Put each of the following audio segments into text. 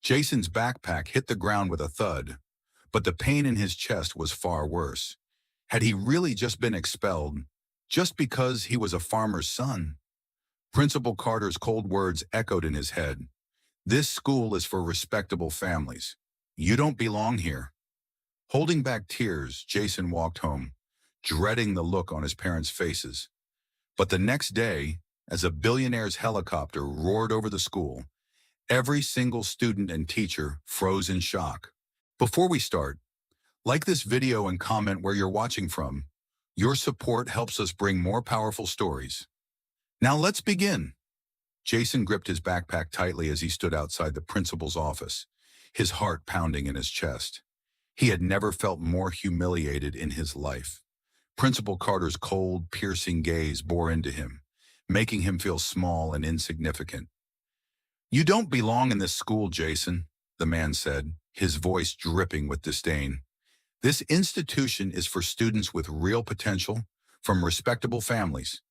Jason's backpack hit the ground with a thud, but the pain in his chest was far worse. Had he really just been expelled, just because he was a farmer's son? Principal Carter's cold words echoed in his head. This school is for respectable families. You don't belong here. Holding back tears, Jason walked home, dreading the look on his parents' faces. But the next day, as a billionaire's helicopter roared over the school, every single student and teacher froze in shock. Before we start, like this video and comment where you're watching from. Your support helps us bring more powerful stories. Now let's begin. Jason gripped his backpack tightly as he stood outside the principal's office, his heart pounding in his chest. He had never felt more humiliated in his life. Principal Carter's cold, piercing gaze bore into him, making him feel small and insignificant. You don't belong in this school, Jason, the man said, his voice dripping with disdain. This institution is for students with real potential, from respectable families,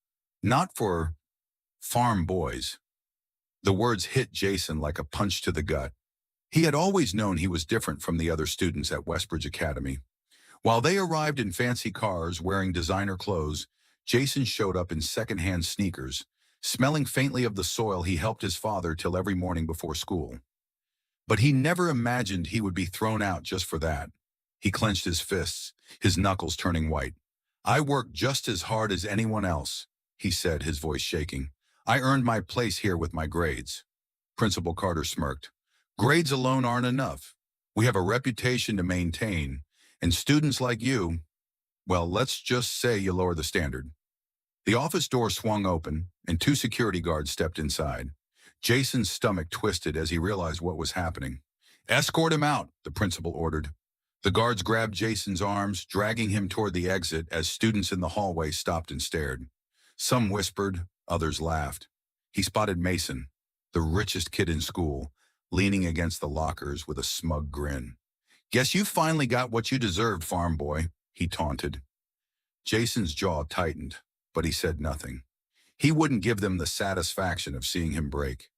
not for farm boys. The words hit Jason like a punch to the gut. He had always known he was different from the other students at Westbridge Academy. While they arrived in fancy cars wearing designer clothes, Jason showed up in secondhand sneakers, smelling faintly of the soil he helped his father till every morning before school. But he never imagined he would be thrown out just for that. He clenched his fists, his knuckles turning white. I worked just as hard as anyone else, he said, his voice shaking. I earned my place here with my grades. Principal Carter smirked. Grades alone aren't enough. We have a reputation to maintain, and students like you, well, let's just say you lower the standard. The office door swung open, and two security guards stepped inside. Jason's stomach twisted as he realized what was happening. Escort him out, the principal ordered. The guards grabbed Jason's arms, dragging him toward the exit as students in the hallway stopped and stared. Some whispered, others laughed. He spotted Mason, the richest kid in school, leaning against the lockers with a smug grin. Guess you finally got what you deserved, farm boy, he taunted. Jason's jaw tightened, but he said nothing. He wouldn't give them the satisfaction of seeing him break.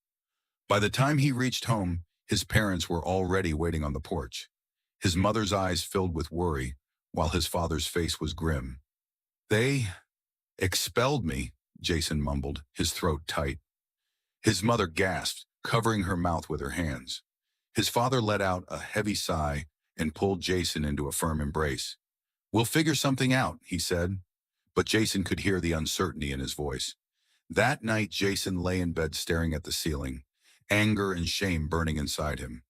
By the time he reached home, his parents were already waiting on the porch. His mother's eyes filled with worry, while his father's face was grim. They expelled me, Jason mumbled, his throat tight. His mother gasped, covering her mouth with her hands. His father let out a heavy sigh and pulled Jason into a firm embrace. We'll figure something out, he said, but Jason could hear the uncertainty in his voice. That night, Jason lay in bed staring at the ceiling, anger and shame burning inside him.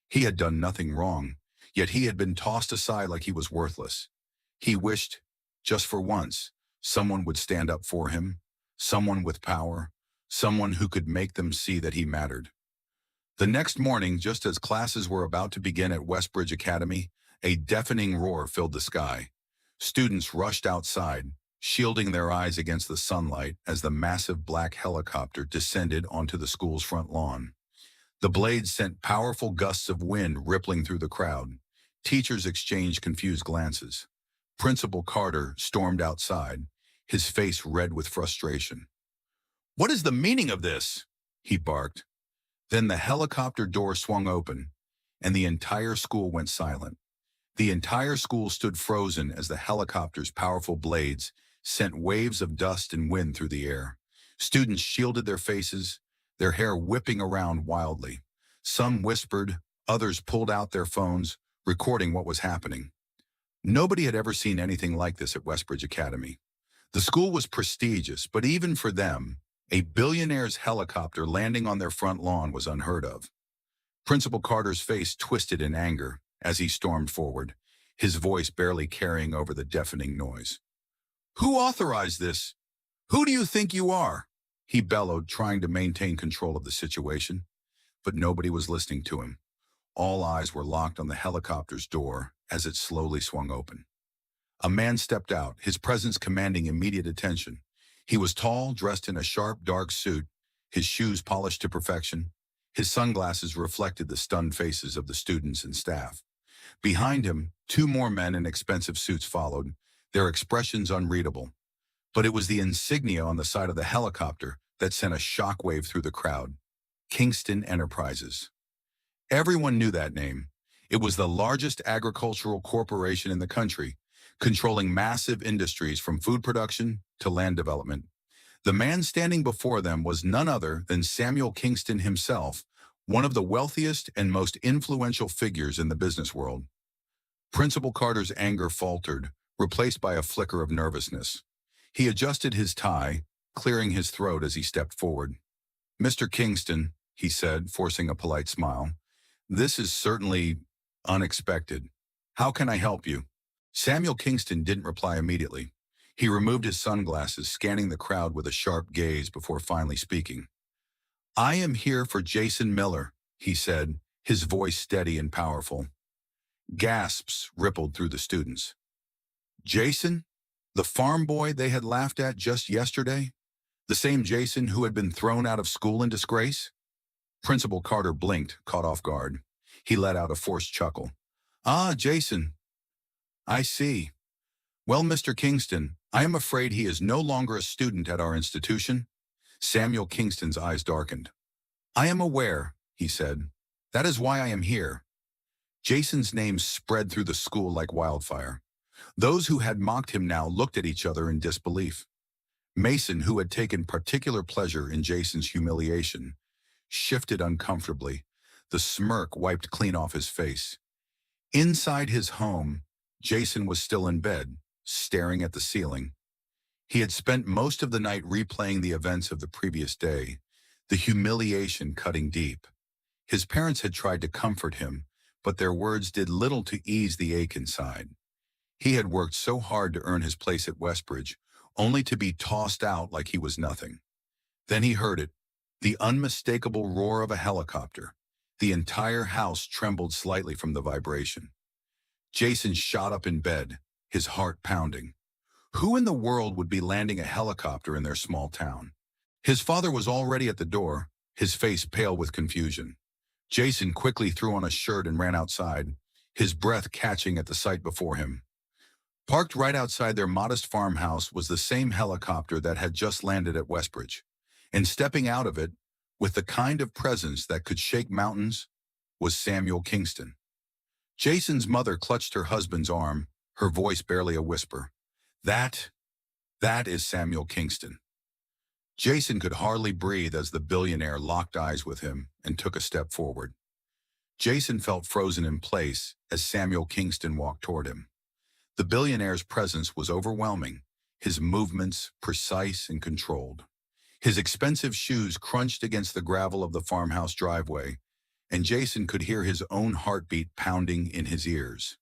He had done nothing wrong, yet he had been tossed aside like he was worthless. He wished, just for once, someone would stand up for him, someone with power, someone who could make them see that he mattered. The next morning, just as classes were about to begin at Westbridge Academy, a deafening roar filled the sky. Students rushed outside, shielding their eyes against the sunlight as the massive black helicopter descended onto the school's front lawn. The blades sent powerful gusts of wind rippling through the crowd. Teachers exchanged confused glances. Principal Carter stormed outside, his face red with frustration. What is the meaning of this? He barked. Then the helicopter door swung open, and the entire school went silent. The entire school stood frozen as the helicopter's powerful blades sent waves of dust and wind through the air. Students shielded their faces, their hair whipping around wildly. Some whispered, others pulled out their phones, recording what was happening. Nobody had ever seen anything like this at Westbridge Academy. The school was prestigious, but even for them, a billionaire's helicopter landing on their front lawn was unheard of. Principal Carter's face twisted in anger as he stormed forward, his voice barely carrying over the deafening noise. Who authorized this? Who do you think you are? He bellowed, trying to maintain control of the situation. But nobody was listening to him. All eyes were locked on the helicopter's door as it slowly swung open. A man stepped out, his presence commanding immediate attention. He was tall, dressed in a sharp, dark suit, his shoes polished to perfection. His sunglasses reflected the stunned faces of the students and staff. Behind him, two more men in expensive suits followed, their expressions unreadable. But it was the insignia on the side of the helicopter that sent a shockwave through the crowd. Kingston Enterprises. Everyone knew that name. It was the largest agricultural corporation in the country, controlling massive industries from food production to land development. The man standing before them was none other than Samuel Kingston himself, one of the wealthiest and most influential figures in the business world. Principal Carter's anger faltered, replaced by a flicker of nervousness. He adjusted his tie, clearing his throat as he stepped forward. "Mr. Kingston," he said, forcing a polite smile, "this is certainly unexpected. How can I help you?" Samuel Kingston didn't reply immediately. He removed his sunglasses, scanning the crowd with a sharp gaze before finally speaking. "I am here for Jason Miller," he said, his voice steady and powerful. Gasps rippled through the students. Jason? The farm boy they had laughed at just yesterday? The same Jason who had been thrown out of school in disgrace? Principal Carter blinked, caught off guard. He let out a forced chuckle. "Ah, Jason. I see. Well, Mr. Kingston, I am afraid he is no longer a student at our institution." Samuel Kingston's eyes darkened. "I am aware," he said. "That is why I am here." Jason's name spread through the school like wildfire. Those who had mocked him now looked at each other in disbelief. Mason, who had taken particular pleasure in Jason's humiliation, shifted uncomfortably. The smirk wiped clean off his face. Inside his home, Jason was still in bed, staring at the ceiling. He had spent most of the night replaying the events of the previous day, the humiliation cutting deep. His parents had tried to comfort him, but their words did little to ease the ache inside. He had worked so hard to earn his place at Westbridge, only to be tossed out like he was nothing. Then he heard it, the unmistakable roar of a helicopter. The entire house trembled slightly from the vibration. Jason shot up in bed, his heart pounding. Who in the world would be landing a helicopter in their small town? His father was already at the door, his face pale with confusion. Jason quickly threw on a shirt and ran outside, his breath catching at the sight before him. Parked right outside their modest farmhouse was the same helicopter that had just landed at Westbridge. And stepping out of it, with the kind of presence that could shake mountains, was Samuel Kingston. Jason's mother clutched her husband's arm, her voice barely a whisper. That is Samuel Kingston." Jason could hardly breathe as the billionaire locked eyes with him and took a step forward. Jason felt frozen in place as Samuel Kingston walked toward him. The billionaire's presence was overwhelming, his movements precise and controlled. His expensive shoes crunched against the gravel of the farmhouse driveway, and Jason could hear his own heartbeat pounding in his ears.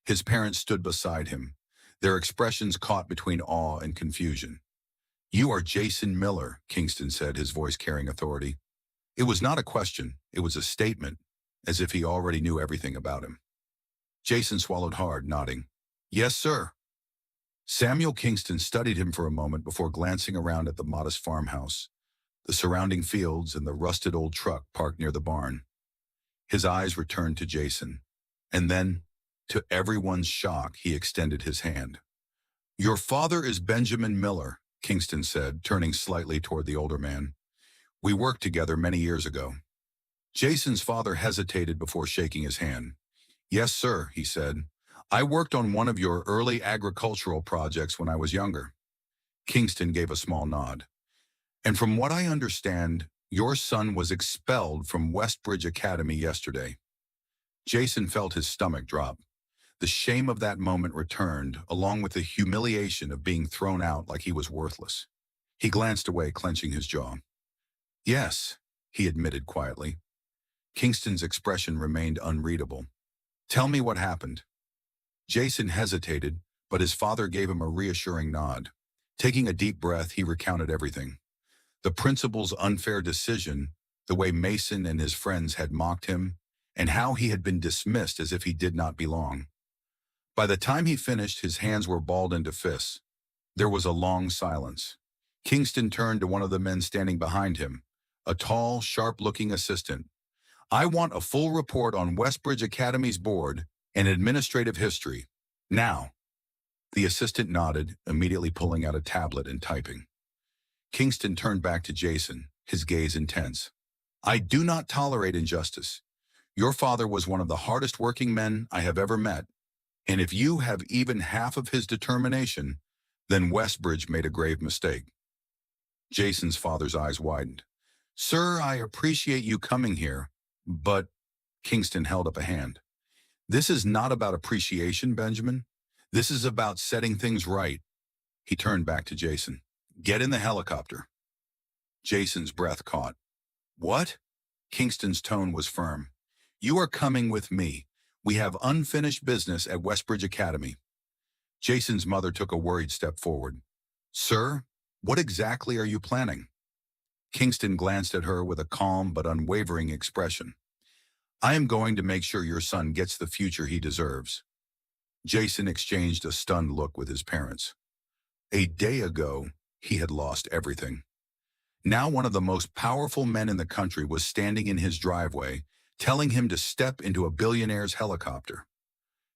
His parents stood beside him, their expressions caught between awe and confusion. "You are Jason Miller," Kingston said, his voice carrying authority. It was not a question, it was a statement, as if he already knew everything about him. Jason swallowed hard, nodding. "Yes, sir." Samuel Kingston studied him for a moment before glancing around at the modest farmhouse, the surrounding fields, and the rusted old truck parked near the barn. His eyes returned to Jason, and then, to everyone's shock, he extended his hand. "Your father is Benjamin Miller," Kingston said, turning slightly toward the older man. "We worked together many years ago." Jason's father hesitated before shaking his hand. "Yes, sir," he said. "I worked on one of your early agricultural projects when I was younger." Kingston gave a small nod. "And from what I understand, your son was expelled from Westbridge Academy yesterday." Jason felt his stomach drop. The shame of that moment returned, along with the humiliation of being thrown out like he was worthless. He glanced away, clenching his jaw. "Yes," he admitted quietly. Kingston's expression remained unreadable. "Tell me what happened." Jason hesitated, but his father gave him a reassuring nod. Taking a deep breath, he recounted everything. The principal's unfair decision, the way Mason and his friends had mocked him, and how he had been dismissed as if he did not belong. By the time he finished, his hands were balled into fists. There was a long silence. Kingston turned to one of the men standing behind him, a tall, sharp-looking assistant. "I want a full report on Westbridge Academy's board and administrative history. Now." The assistant nodded, immediately pulling out a tablet and typing. Kingston turned back to Jason, his gaze intense. "I do not tolerate injustice. Your father was one of the hardest working men I have ever met, and if you have even half of his determination, then Westbridge made a grave mistake. Jason's father's eyes widened. Sir, I appreciate you coming here, but Kingston held up a hand. This is not about appreciation, Benjamin. This is about setting things right. He turned back to Jason. Get in the helicopter. Jason's breath caught. What? Kingston's tone was firm. You are coming with me. We have unfinished business at Westbridge Academy. Jason's mother took a worried step forward. Sir, what exactly are you planning? Kingston glanced at her with a calm but unwavering expression. I am going to make sure your son gets the future he deserves. Jason exchanged a stunned look with his parents. A day ago, he had lost everything. Now one of the most powerful men in the country was standing in his driveway, telling him to step into a billionaire's helicopter.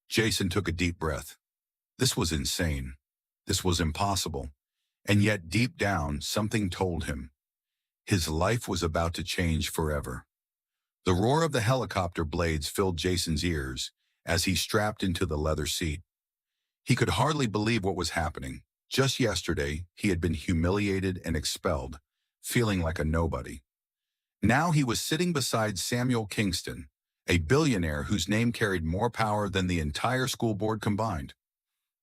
Jason took a deep breath. This was insane. This was impossible. And yet deep down, something told him. His life was about to change forever. The roar of the helicopter blades filled Jason's ears as he strapped into the leather seat. He could hardly believe what was happening. Just yesterday, he had been humiliated and expelled, feeling like a nobody. Now he was sitting beside Samuel Kingston, a billionaire whose name carried more power than the entire school board combined.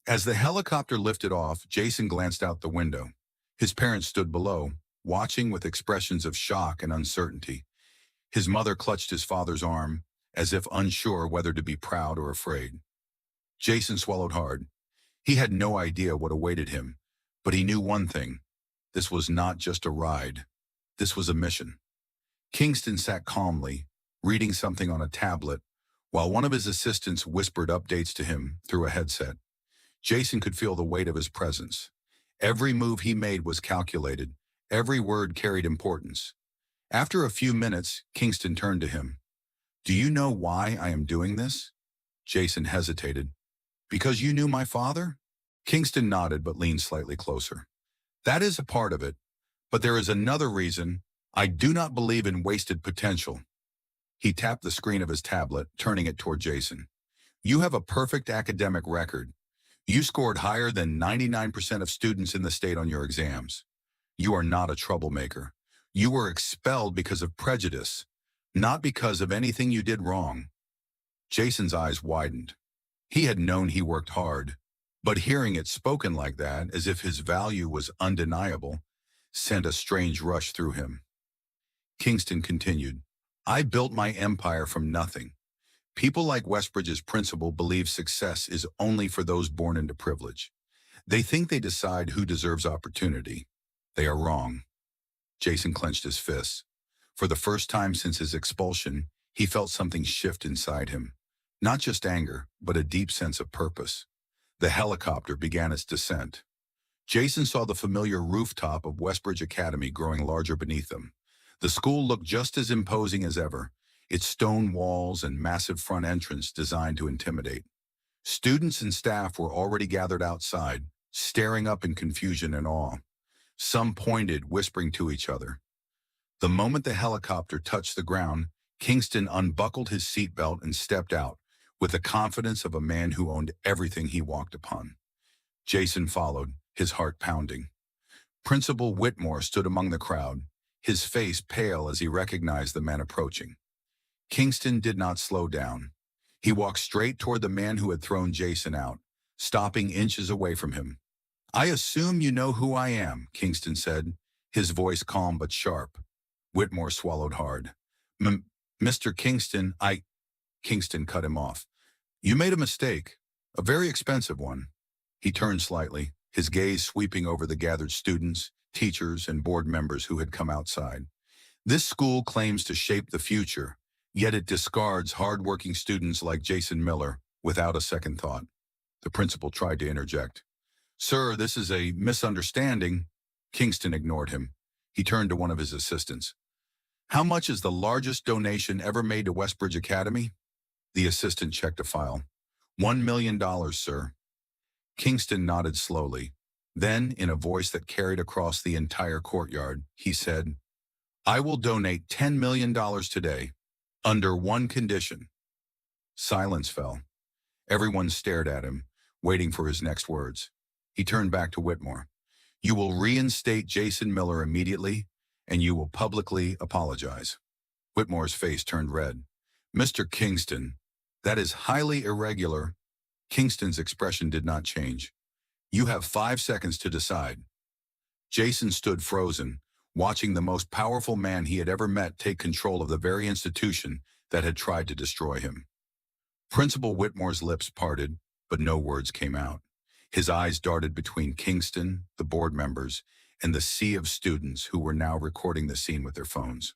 As the helicopter lifted off, Jason glanced out the window. His parents stood below, watching with expressions of shock and uncertainty. His mother clutched his father's arm, as if unsure whether to be proud or afraid. Jason swallowed hard. He had no idea what awaited him, but he knew one thing. This was not just a ride. This was a mission. Kingston sat calmly, reading something on a tablet, while one of his assistants whispered updates to him through a headset. Jason could feel the weight of his presence. Every move he made was calculated. Every word carried importance. After a few minutes, Kingston turned to him. Do you know why I am doing this? Jason hesitated. Because you knew my father? Kingston nodded but leaned slightly closer. That is a part of it, but there is another reason. I do not believe in wasted potential. He tapped the screen of his tablet, turning it toward Jason. You have a perfect academic record. You scored higher than 99% of students in the state on your exams. You are not a troublemaker. You were expelled because of prejudice, not because of anything you did wrong. Jason's eyes widened. He had known he worked hard, but hearing it spoken like that, as if his value was undeniable, sent a strange rush through him. Kingston continued, I built my empire from nothing. People like Westbridge's principal believe success is only for those born into privilege. They think they decide who deserves opportunity. They are wrong. Jason clenched his fists. For the first time since his expulsion, he felt something shift inside him. Not just anger, but a deep sense of purpose. The helicopter began its descent. Jason saw the familiar rooftop of Westbridge Academy growing larger beneath them. The school looked just as imposing as ever, its stone walls and massive front entrance designed to intimidate. Students and staff were already gathered outside, staring up in confusion and awe. Some pointed, whispering to each other. The moment the helicopter touched the ground, Kingston unbuckled his seatbelt and stepped out, with the confidence of a man who owned everything he walked upon. Jason followed, his heart pounding. Principal Whitmore stood among the crowd, his face pale as he recognized the man approaching. Kingston did not slow down. He walked straight toward the man who had thrown Jason out, stopping inches away from him. I assume you know who I am, Kingston said, his voice calm but sharp. Whitmore swallowed hard. Mr. Kingston, Kingston cut him off. You made a mistake, a very expensive one. He turned slightly, his gaze sweeping over the gathered students, teachers, and board members who had come outside. This school claims to shape the future, yet it discards hardworking students like Jason Miller without a second thought. The principal tried to interject. Sir, this is a misunderstanding. Kingston ignored him. He turned to one of his assistants. How much is the largest donation ever made to Westbridge Academy? The assistant checked a file. $1 million, sir. Kingston nodded slowly. Then, in a voice that carried across the entire courtyard, he said, I will donate $10 million today. Under one condition. Silence fell. Everyone stared at him, waiting for his next words. He turned back to Whitmore. You will reinstate Jason Miller immediately, and you will publicly apologize. Whitmore's face turned red. Mr. Kingston, that is highly irregular. Kingston's expression did not change. You have 5 seconds to decide. Jason stood frozen, watching the most powerful man he had ever met take control of the very institution that had tried to destroy him. Principal Whitmore's lips parted, but no words came out. His eyes darted between Kingston, the board members, and the sea of students who were now recording the scene with their phones.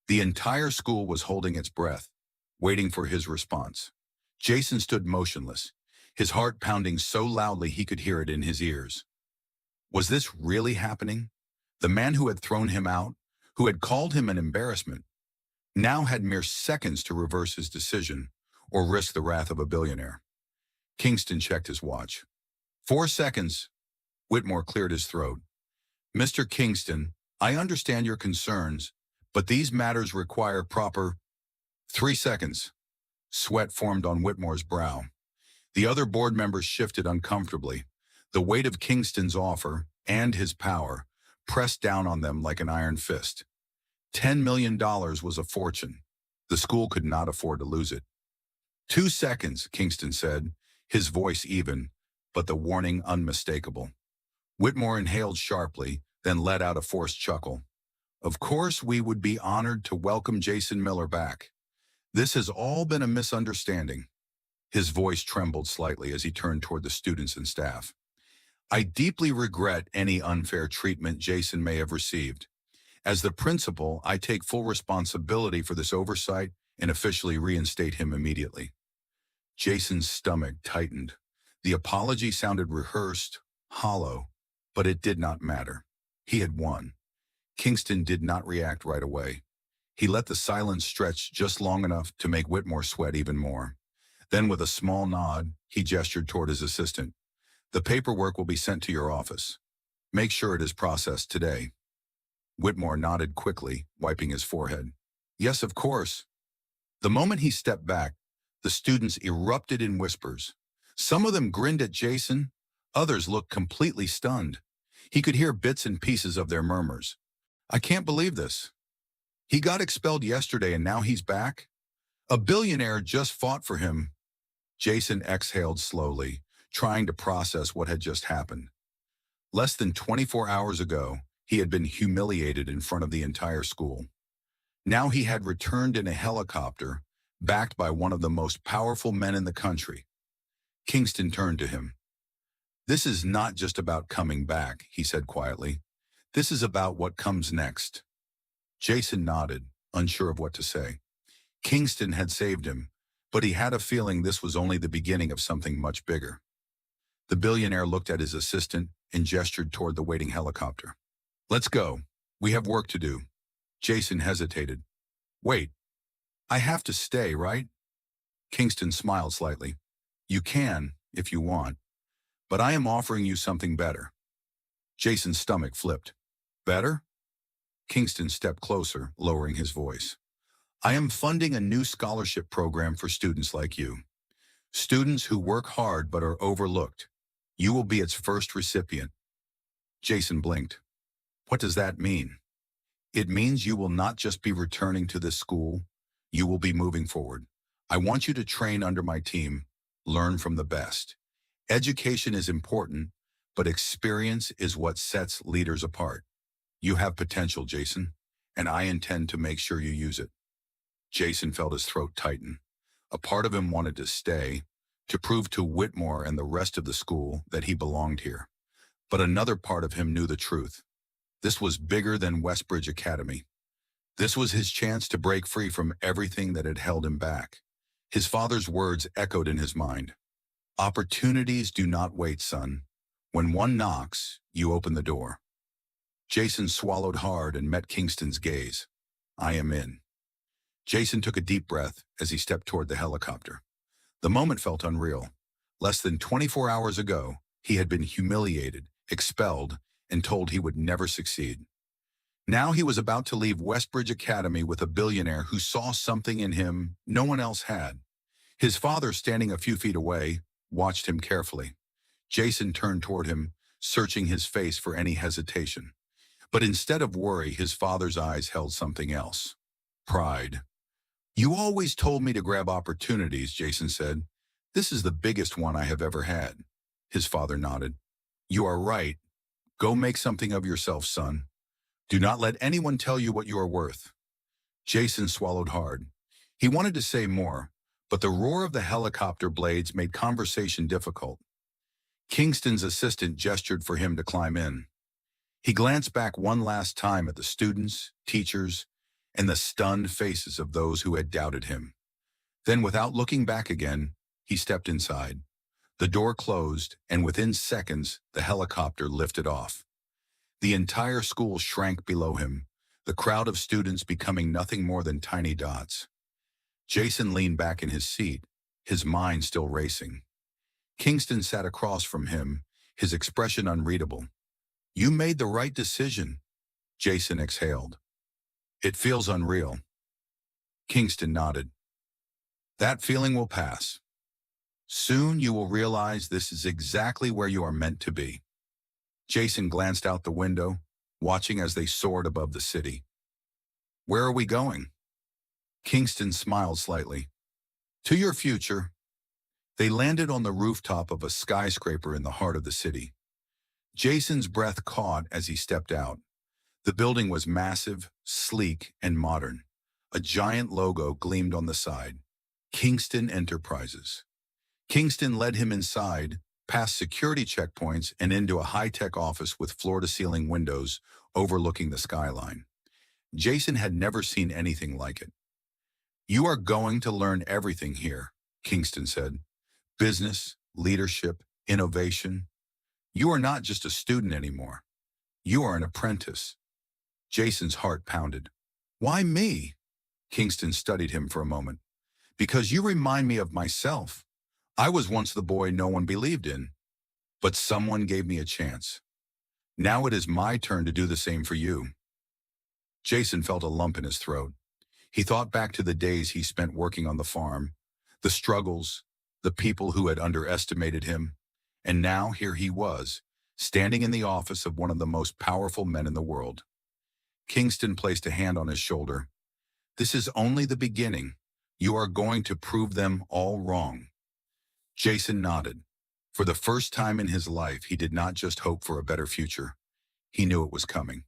The entire school was holding its breath, waiting for his response. Jason stood motionless, his heart pounding so loudly he could hear it in his ears. Was this really happening? The man who had thrown him out, who had called him an embarrassment, now had mere seconds to reverse his decision or risk the wrath of a billionaire. Kingston checked his watch. 4 seconds. Whitmore cleared his throat. Mr. Kingston, I understand your concerns, but these matters require proper... 3 seconds. Sweat formed on Whitmore's brow. The other board members shifted uncomfortably. The weight of Kingston's offer, and his power, pressed down on them like an iron fist. $10 million was a fortune. The school could not afford to lose it. 2 seconds, Kingston said, his voice even, but the warning unmistakable. Whitmore inhaled sharply, then let out a forced chuckle. Of course, we would be honored to welcome Jason Miller back. This has all been a misunderstanding. His voice trembled slightly as he turned toward the students and staff. I deeply regret any unfair treatment Jason may have received. As the principal, I take full responsibility for this oversight and officially reinstate him immediately. Jason's stomach tightened. The apology sounded rehearsed, hollow, but it did not matter. He had won. Kingston did not react right away. He let the silence stretch just long enough to make Whitmore sweat even more. Then with a small nod, he gestured toward his assistant. The paperwork will be sent to your office. Make sure it is processed today. Whitmore nodded quickly, wiping his forehead. Yes, of course. The moment he stepped back, the students erupted in whispers. Some of them grinned at Jason, others looked completely stunned. He could hear bits and pieces of their murmurs. I can't believe this. He got expelled yesterday and now he's back? A billionaire just fought for him. Jason exhaled slowly, trying to process what had just happened. Less than 24 hours ago, he had been humiliated in front of the entire school. Now he had returned in a helicopter, backed by one of the most powerful men in the country. Kingston turned to him. This is not just about coming back, he said quietly. This is about what comes next. Jason nodded, unsure of what to say. Kingston had saved him, but he had a feeling this was only the beginning of something much bigger. The billionaire looked at his assistant and gestured toward the waiting helicopter. Let's go. We have work to do. Jason hesitated. Wait, I have to stay, right? Kingston smiled slightly. You can, if you want, but I am offering you something better. Jason's stomach flipped. Better? Kingston stepped closer, lowering his voice. I am funding a new scholarship program for students like you. Students who work hard but are overlooked. You will be its first recipient. Jason blinked. What does that mean? It means you will not just be returning to this school, you will be moving forward. I want you to train under my team, learn from the best. Education is important, but experience is what sets leaders apart. You have potential, Jason, and I intend to make sure you use it. Jason felt his throat tighten. A part of him wanted to stay, to prove to Whitmore and the rest of the school that he belonged here. But another part of him knew the truth. This was bigger than Westbridge Academy. This was his chance to break free from everything that had held him back. His father's words echoed in his mind. Opportunities do not wait, son. When one knocks, you open the door. Jason swallowed hard and met Kingston's gaze. I am in. Jason took a deep breath as he stepped toward the helicopter. The moment felt unreal. Less than 24 hours ago, he had been humiliated, expelled, and told he would never succeed. Now he was about to leave Westbridge Academy with a billionaire who saw something in him no one else had. His father, standing a few feet away, watched him carefully. Jason turned toward him, searching his face for any hesitation. But instead of worry, his father's eyes held something else. Pride. "You always told me to grab opportunities," Jason said. "This is the biggest one I have ever had." His father nodded. "You are right. Go make something of yourself, son. Do not let anyone tell you what you are worth." Jason swallowed hard. He wanted to say more, but the roar of the helicopter blades made conversation difficult. Kingston's assistant gestured for him to climb in. He glanced back one last time at the students, teachers, and the stunned faces of those who had doubted him. Then, without looking back again, he stepped inside. The door closed, and within seconds, the helicopter lifted off. The entire school shrank below him, the crowd of students becoming nothing more than tiny dots. Jason leaned back in his seat, his mind still racing. Kingston sat across from him, his expression unreadable. "You made the right decision," Jason exhaled. "It feels unreal." Kingston nodded. "That feeling will pass. Soon you will realize this is exactly where you are meant to be." Jason glanced out the window, watching as they soared above the city. "Where are we going?" Kingston smiled slightly. "To your future." They landed on the rooftop of a skyscraper in the heart of the city. Jason's breath caught as he stepped out. The building was massive, sleek, and modern. A giant logo gleamed on the side. Kingston Enterprises. Kingston led him inside, past security checkpoints and into a high-tech office with floor-to-ceiling windows overlooking the skyline. Jason had never seen anything like it. "You are going to learn everything here," Kingston said. "Business, leadership, innovation. You are not just a student anymore. You are an apprentice." Jason's heart pounded. "Why me?" Kingston studied him for a moment. "Because you remind me of myself. I was once the boy no one believed in, but someone gave me a chance. Now it is my turn to do the same for you." Jason felt a lump in his throat. He thought back to the days he spent working on the farm, the struggles, the people who had underestimated him, and now here he was, standing in the office of one of the most powerful men in the world. Kingston placed a hand on his shoulder. "This is only the beginning. You are going to prove them all wrong." Jason nodded. For the first time in his life, he did not just hope for a better future. He knew it was coming.